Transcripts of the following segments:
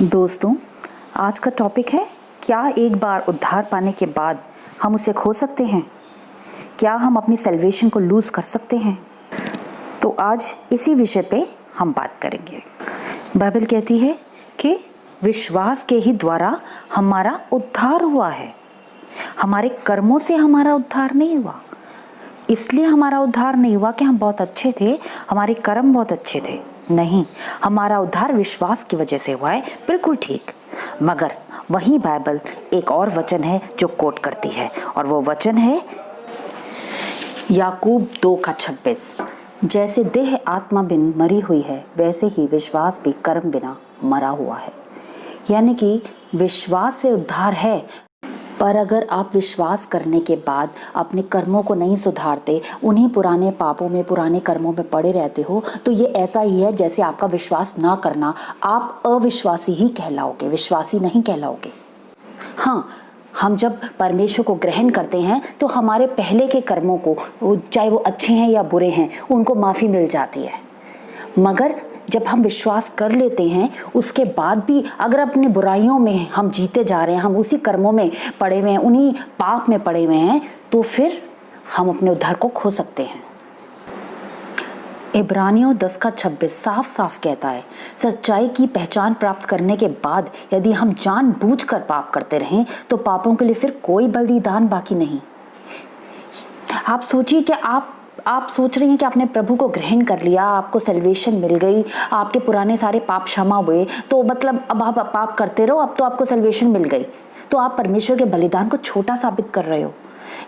दोस्तों, आज का टॉपिक है, क्या एक बार उद्धार पाने के बाद हम उसे खो सकते हैं? क्या हम अपनी सैल्वेशन को लूज़ कर सकते हैं? तो आज इसी विषय पे हम बात करेंगे। बाइबल कहती है कि विश्वास के ही द्वारा हमारा उद्धार हुआ है। हमारे कर्मों से हमारा उद्धार नहीं हुआ। इसलिए हमारा उद्धार नहीं हुआ कि हम बहुत अच्छे थे, हमारे कर्म बहुत अच्छे थे। नहीं, हमारा उद्धार विश्वास की वजह से हुआ है। बिल्कुल ठीक। मगर वही बाइबल एक और वचन है जो कोट करती है, और वो वचन है याकूब 2:26। जैसे देह आत्मा बिन मरी हुई है, वैसे ही विश्वास भी कर्म बिना मरा हुआ है। यानी कि विश्वास से उद्धार है, पर अगर आप विश्वास करने के बाद अपने कर्मों को नहीं सुधारते, उन्हीं पुराने पापों में, पुराने कर्मों में पड़े रहते हो, तो ये ऐसा ही है जैसे आपका विश्वास ना करना। आप अविश्वासी ही कहलाओगे, विश्वासी नहीं कहलाओगे। हाँ, हम जब परमेश्वर को ग्रहण करते हैं तो हमारे पहले के कर्मों को, चाहे वो अच्छे हैं या बुरे हैं, उनको माफ़ी मिल जाती है। मगर जब हम विश्वास कर लेते हैं, उसके बाद भी अगर अपनी बुराइयों में हम जीते जा रहे हैं, हम उसी कर्मों में पड़े हुए हैं, उन्हीं पाप में पड़े हुए हैं, तो फिर हम अपने उद्धार को खो सकते हैं। इब्रानियों 10:26 साफ साफ कहता है, सच्चाई की पहचान प्राप्त करने के बाद यदि हम जानबूझकर पाप करते रहें तो पापों के लिए फिर कोई बलिदान बाकी नहीं। आप सोचिए कि आप सोच रही हैं कि आपने प्रभु को ग्रहण कर लिया, आपको सैल्वेशन मिल गई, आपके पुराने सारे पाप क्षमा हुए, तो मतलब अब आप पाप करते रहो, अब तो आपको सैल्वेशन मिल गई। तो आप परमेश्वर के बलिदान को छोटा साबित कर रहे हो।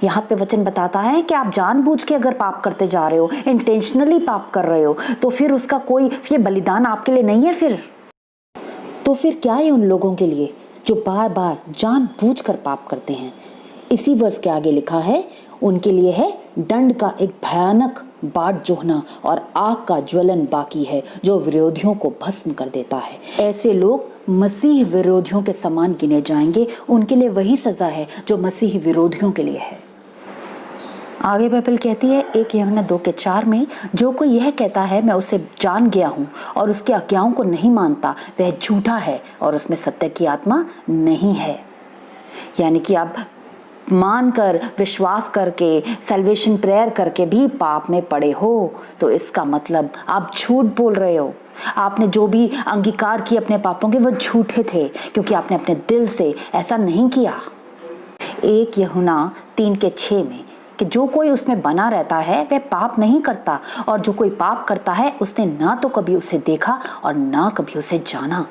यहाँ पे वचन बताता है कि आप जानबूझ के अगर पाप करते जा रहे हो, इंटेंशनली पाप कर रहे हो, तो फिर उसका कोई ये बलिदान आपके लिए नहीं है। तो फिर क्या है उन लोगों के लिए जो बार बार जानबूझकर पाप करते हैं? इसी वर्ष के आगे लिखा है, उनके लिए है दंड का एक भयानक बाट जोहना और आग का ज्वलन बाकी है जो विरोधियों को भस्म कर देता है। ऐसे लोग मसीह विरोधियों के समान गिने जाएंगे। उनके लिए वही सजा है जो मसीह विरोधियों के लिए है। आगे बाइबल कहती है 1 यूहन्ना 2:4 में, जो कोई यह कहता है मैं उसे जान गया हूँ और उसकी आज्ञाओं को नहीं मानता, वह झूठा है और उसमें सत्य की आत्मा नहीं है। यानी कि आप मानकर, विश्वास करके, सैल्वेशन प्रेयर करके भी पाप में पड़े हो, तो इसका मतलब आप झूठ बोल रहे हो। आपने जो भी अंगीकार किए अपने पापों के, वो झूठे थे, क्योंकि आपने अपने दिल से ऐसा नहीं किया। 1 यूहन्ना 3:6 में कि जो कोई उसमें बना रहता है वह पाप नहीं करता, और जो कोई पाप करता है उसने ना तो कभी उसे देखा और ना कभी उसे जाना।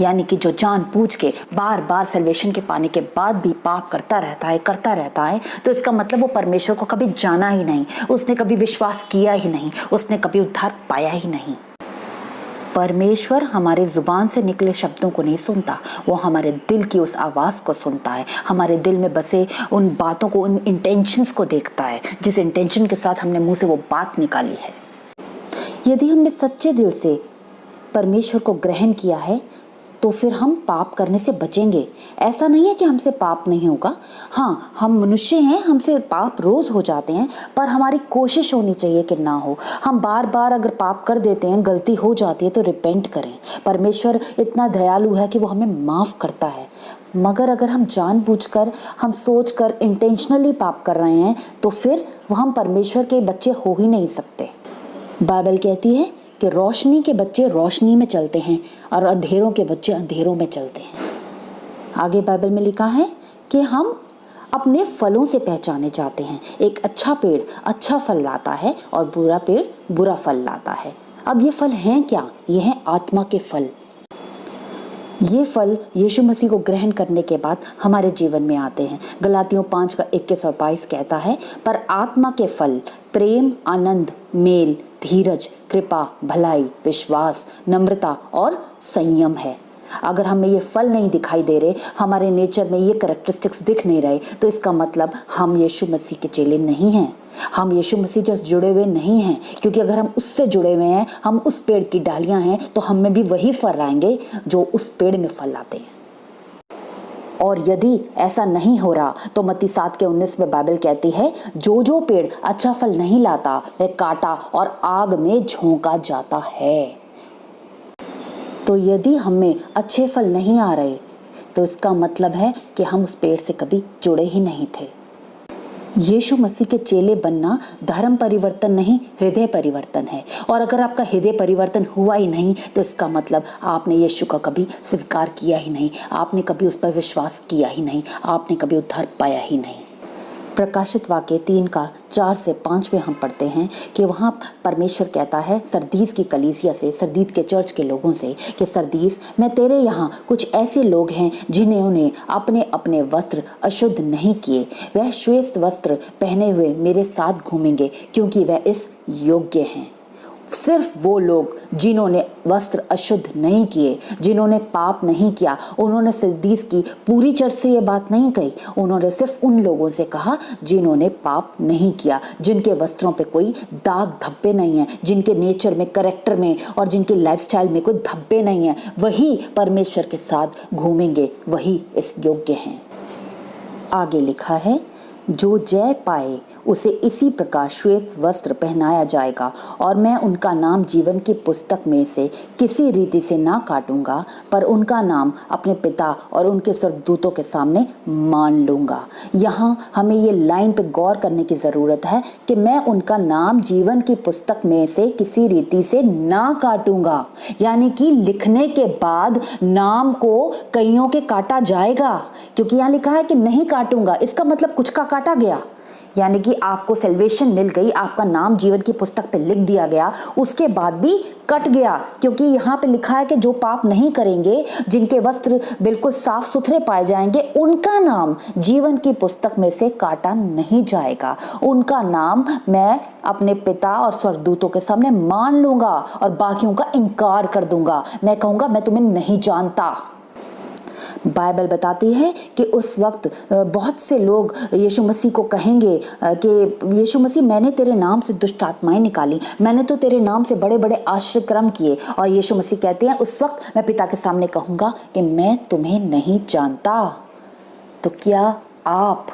यानी कि जो जानबूझ के बार बार सैल्वेशन के पाने के बाद भी पाप करता रहता है, तो इसका मतलब वो परमेश्वर को कभी जाना ही नहीं, उसने कभी विश्वास किया ही नहीं, उसने कभी उद्धार पाया ही नहीं। परमेश्वर हमारे जुबान से निकले शब्दों को नहीं सुनता, वो हमारे दिल की उस आवाज़ को सुनता है, हमारे दिल में बसे उन बातों को, उन इंटेंशंस को देखता है, जिस इंटेंशन के साथ हमने मुंह से वो बात निकाली है। यदि हमने सच्चे दिल से परमेश्वर को ग्रहण किया है तो फिर हम पाप करने से बचेंगे। ऐसा नहीं है कि हमसे पाप नहीं होगा। हाँ, हम मनुष्य हैं, हमसे पाप रोज़ हो जाते हैं, पर हमारी कोशिश होनी चाहिए कि ना हो। हम बार बार अगर पाप कर देते हैं, गलती हो जाती है, तो रिपेंट करें। परमेश्वर इतना दयालु है कि वो हमें माफ़ करता है। मगर अगर हम जानबूझकर, हम सोचकर इंटेंशनली पाप कर रहे हैं, तो फिर वो हम परमेश्वर के बच्चे हो ही नहीं सकते। बाइबल कहती है कि रोशनी के बच्चे रोशनी में चलते हैं और अंधेरों के बच्चे अंधेरों में चलते हैं। आगे बाइबल में लिखा है कि हम अपने फलों से पहचाने जाते हैं। एक अच्छा पेड़ अच्छा फल लाता है और बुरा पेड़ बुरा फल लाता है। अब ये फल हैं क्या? ये हैं आत्मा के फल। ये फल यीशु मसीह को ग्रहण करने के बाद हमारे जीवन में आते हैं। गलातियों 5:21-22 कहता है, पर आत्मा के फल प्रेम, आनंद, मेल, धीरज, कृपा, भलाई, विश्वास, नम्रता और संयम है। अगर हमें ये फल नहीं दिखाई दे रहे, हमारे नेचर में ये कैरेक्टरिस्टिक्स दिख नहीं रहे, तो इसका मतलब हम यीशु मसीह के चेले नहीं हैं। हम यीशु मसीह से जुड़े हुए नहीं हैं, क्योंकि अगर हम उससे जुड़े हुए हैं, हम उस पेड़ की डालियां हैं, तो हम में भी वही फल आएंगे जो उस पेड़ में फल लाते हैं। और यदि ऐसा नहीं हो रहा तो मत्ती 7:19 में बाइबल कहती है, जो जो पेड़ अच्छा फल नहीं लाता वह काटा और आग में झोंका जाता है। तो यदि हमें अच्छे फल नहीं आ रहे तो इसका मतलब है कि हम उस पेड़ से कभी जुड़े ही नहीं थे। यीशु मसीह के चेले बनना धर्म परिवर्तन नहीं, हृदय परिवर्तन है। और अगर आपका हृदय परिवर्तन हुआ ही नहीं तो इसका मतलब आपने यीशु का कभी स्वीकार किया ही नहीं, आपने कभी उस पर विश्वास किया ही नहीं, आपने कभी उद्धार पाया ही नहीं। प्रकाशित वाक्य 3:4-5 में हम पढ़ते हैं कि वहाँ परमेश्वर कहता है सरदीस की कलीसिया से, सरदीस के चर्च के लोगों से कि सरदीस, मैं तेरे यहाँ कुछ ऐसे लोग हैं जिन्होंने अपने अपने वस्त्र अशुद्ध नहीं किए, वह श्वेत वस्त्र पहने हुए मेरे साथ घूमेंगे क्योंकि वह इस योग्य हैं। सिर्फ वो लोग जिन्होंने वस्त्र अशुद्ध नहीं किए, जिन्होंने पाप नहीं किया, उन्होंने सरदीस की पूरी चर्च से ये बात नहीं कही, उन्होंने सिर्फ उन लोगों से कहा जिन्होंने पाप नहीं किया, जिनके वस्त्रों पे कोई दाग धब्बे नहीं है, जिनके नेचर में, कैरेक्टर में और जिनके लाइफस्टाइल में कोई धब्बे नहीं है, वही परमेश्वर के साथ घूमेंगे, वही इस योग्य हैं। आगे लिखा है, जो जय पाए उसे इसी प्रकार श्वेत वस्त्र पहनाया जाएगा और मैं उनका नाम जीवन की पुस्तक में से किसी रीति से ना काटूंगा, पर उनका नाम अपने पिता और उनके स्वर्गदूतों के सामने मान लूंगा। यहाँ हमें ये लाइन पे गौर करने की ज़रूरत है कि मैं उनका नाम जीवन की पुस्तक में से किसी रीति से ना काटूंगा, यानी कि लिखने के बाद नाम को कईयों के काटा जाएगा, क्योंकि यहाँ लिखा है कि नहीं काटूंगा, इसका मतलब कुछ का काटा गया, यानी कि आपको सैल्वेशन मिल गई, आपका नाम जीवन की पुस्तक पे लिख दिया गया, उसके बाद भी कट गया, क्योंकि यहाँ पे लिखा है कि जो पाप नहीं करेंगे, जिनके वस्त्र बिल्कुल साफ सुथरे पाए जाएंगे, उनका नाम जीवन की पुस्तक में से काटा नहीं जाएगा। उनका नाम मैं अपने पिता और स्वर्गदूतों के सामने मान लूंगा और बाकियों का इनकार कर दूंगा। मैं कहूँगा मैं तुम्हें नहीं जानता। बाइबल बताती है कि उस वक्त बहुत से लोग यीशु मसीह को कहेंगे कि यीशु मसीह, मैंने तेरे नाम से दुष्ट आत्माएं निकाली, मैंने तो तेरे नाम से बड़े बड़े आश्चर्य कर्म किए। और यीशु मसीह कहते हैं उस वक्त मैं पिता के सामने कहूँगा कि मैं तुम्हें नहीं जानता। तो क्या आप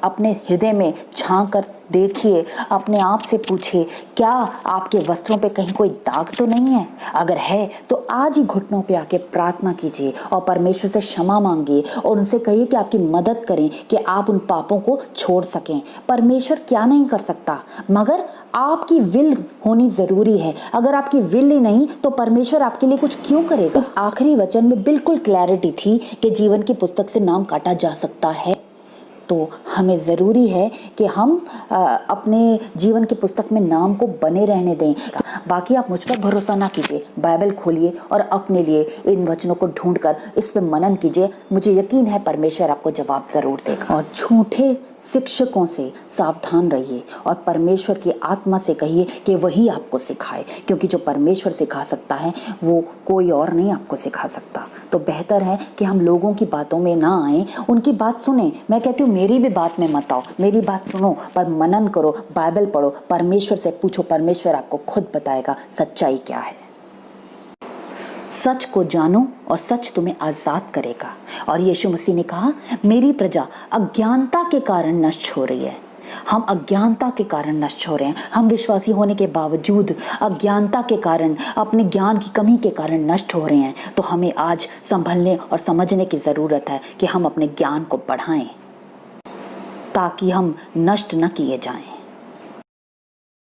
अपने हृदय में झांक कर देखिए, अपने आप से पूछिए, क्या आपके वस्त्रों पे कहीं कोई दाग तो नहीं है? अगर है तो आज ही घुटनों पे आके प्रार्थना कीजिए और परमेश्वर से क्षमा मांगिए और उनसे कहिए कि आपकी मदद करें कि आप उन पापों को छोड़ सकें। परमेश्वर क्या नहीं कर सकता, मगर आपकी विल होनी ज़रूरी है। अगर आपकी विल ही नहीं तो परमेश्वर आपके लिए कुछ क्यों करेगा? इस आखिरी वचन में बिल्कुल क्लैरिटी थी कि जीवन की पुस्तक से नाम काटा जा सकता है। तो हमें ज़रूरी है कि हम अपने जीवन की पुस्तक में नाम को बने रहने दें। बाकी आप मुझ पर भरोसा ना कीजिए, बाइबल खोलिए और अपने लिए इन वचनों को ढूंढकर इस पे मनन कीजिए। मुझे यकीन है परमेश्वर आपको जवाब ज़रूर देगा। और झूठे शिक्षकों से सावधान रहिए और परमेश्वर की आत्मा से कहिए कि वही आपको सिखाए, क्योंकि जो परमेश्वर सिखा सकता है वो कोई और नहीं आपको सिखा सकता। तो बेहतर है कि हम लोगों की बातों में ना आए, उनकी बात सुने। मैं कहती हूँ मेरी भी बात में मत आओ, मेरी बात सुनो, पर मनन करो, बाइबल पढ़ो, परमेश्वर से पूछो, परमेश्वर आपको खुद बताएगा सच्चाई क्या है। सच को जानो और सच तुम्हें आज़ाद करेगा। और यीशु मसीह ने कहा, मेरी प्रजा अज्ञानता के कारण नष्ट हो रही है। हम अज्ञानता के कारण नष्ट हो रहे हैं। हम विश्वासी होने के बावजूद अज्ञानता के कारण, अपने ज्ञान की कमी के कारण नष्ट हो रहे हैं। तो हमें आज संभलने और समझने की ज़रूरत है कि हम अपने ज्ञान को बढ़ाएं ताकि हम नष्ट न किए जाएं।